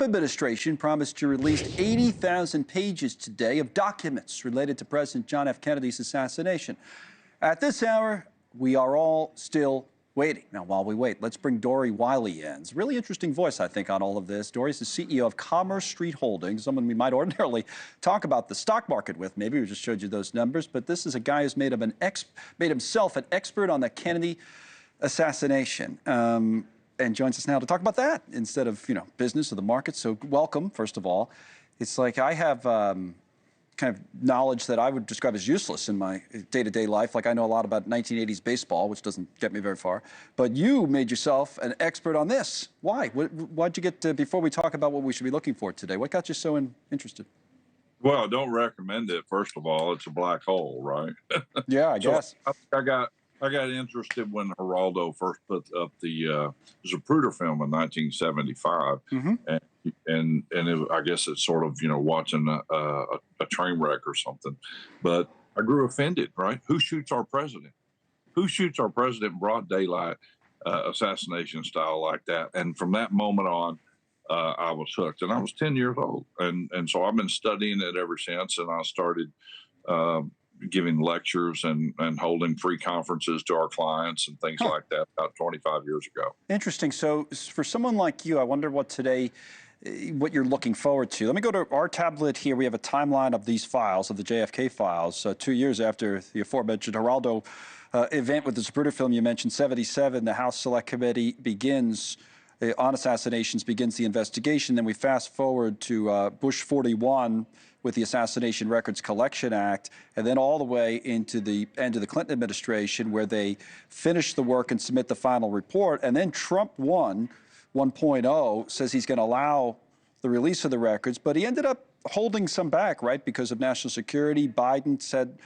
Administration promised to release 80,000 pages today of documents related to President John F. Kennedy's assassination. At this hour, we are all still waiting. Now, while we wait, let's bring Dory Wiley in. It's a really interesting voice, I think, on all of this. Dory's the CEO of Commerce Street Holdings, someone we might ordinarily talk about the stock market with. Maybe we just showed you those numbers, but this is a guy who's made himself an expert on the Kennedy assassination. And joins us now to talk about that instead of, business or the market. So welcome, first of all. It's like I have kind of knowledge that I would describe as useless in my day-to-day life. Like I know a lot about 1980s baseball, which doesn't get me very far. But you made yourself an expert on this. Why? Why'd you get, before we talk about what we should be looking for today, what got you so interested? Well, I don't recommend it, first of all. It's a black hole, right? Yeah, I guess. I got interested when Geraldo first put up the Zapruder film in 1975, and I guess it's sort of watching a train wreck or something. But I grew offended, right? Who shoots our president? Who shoots our president in broad daylight, assassination style like that? And from that moment on, I was hooked, and I was 10 years old, and so I've been studying it ever since. And I started giving lectures and holding free conferences to our clients and things like that about 25 years ago. Interesting. So for someone like you, I wonder what you're looking forward to. Let me go to our tablet here. We have a timeline of these files, of the JFK files, 2 years after the aforementioned Geraldo event with the Zapruder film you mentioned, 77, the House Select Committee begins on assassinations, begins the investigation. Then we fast forward to Bush 41 with the Assassination Records Collection Act, and then all the way into the end of the Clinton administration, where they finish the work and submit the final report. And then Trump 1.0 says he's going to allow the release of the records, but he ended up holding some back, right, because of national security. Biden said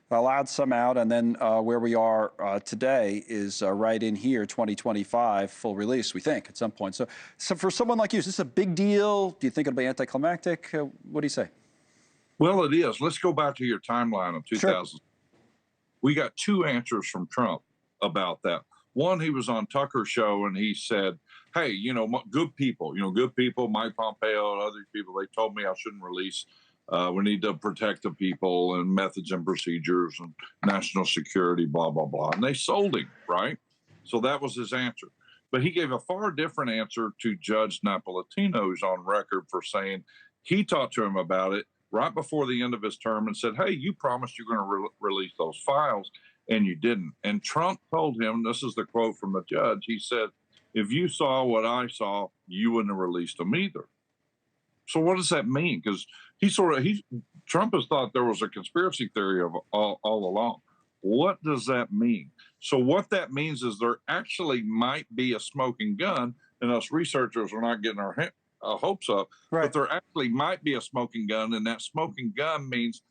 allowed some out, and then where we are today is right in here, 2025, full release, we think, at some point. So for someone like you, is this a big deal? Do you think it'll be anticlimactic? What do you say? Well, it is. Let's go back to your timeline of 2000. Sure. We got two answers from Trump about that. One, he was on Tucker's show, and he said, hey, good people, Mike Pompeo and other people, they told me I shouldn't release. We need to protect the people and methods and procedures and national security, blah, blah, blah. And they sold him, right? So that was his answer. But he gave a far different answer to Judge Napolitano, who's on record for saying he talked to him about it right before the end of his term and said, hey, you promised you're going to release those files, and you didn't. And Trump told him, this is the quote from the judge, he said, if you saw what I saw, you wouldn't have released them either. So what does that mean? Because Trump has thought there was a conspiracy theory of all along. What does that mean? So what that means is there actually might be a smoking gun, and us researchers are not getting our hopes up, right. But there actually might be a smoking gun, and that smoking gun means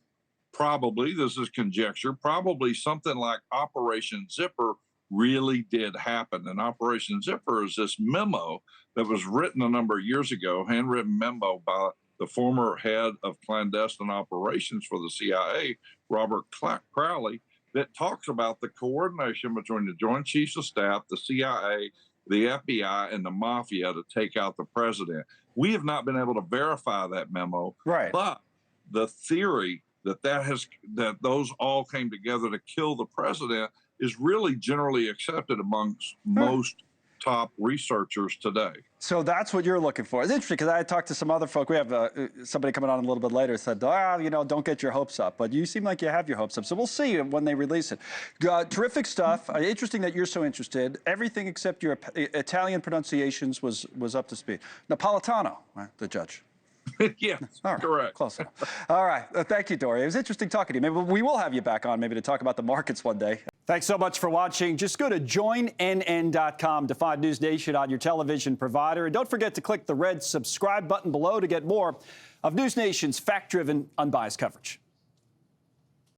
probably, this is conjecture, probably something like Operation Zipper really did happen. And Operation Zipper is this memo that was written a number of years ago, handwritten memo by the former head of clandestine operations for the CIA, Robert Crowley, that talks about the coordination between the Joint Chiefs of Staff, the CIA, the FBI, and the mafia to take out the president. We have not been able to verify that memo, right? But the theory that those all came together to kill the president is really generally accepted amongst most top researchers today. So that's what you're looking for. It's interesting because I talked to some other folk. We have somebody coming on a little bit later said, don't get your hopes up. But you seem like you have your hopes up. So we'll see when they release it. Terrific stuff. Interesting that you're so interested. Everything except your Italian pronunciations was up to speed. Napolitano, the judge. Yeah, right. Correct. Close enough. All right. Thank you, Dory. It was interesting talking to you. Maybe we will have you back on maybe to talk about the markets one day. Thanks so much for watching. Just go to joinnn.com to find NewsNation on your television provider. And don't forget to click the red subscribe button below to get more of NewsNation's fact-driven, unbiased coverage.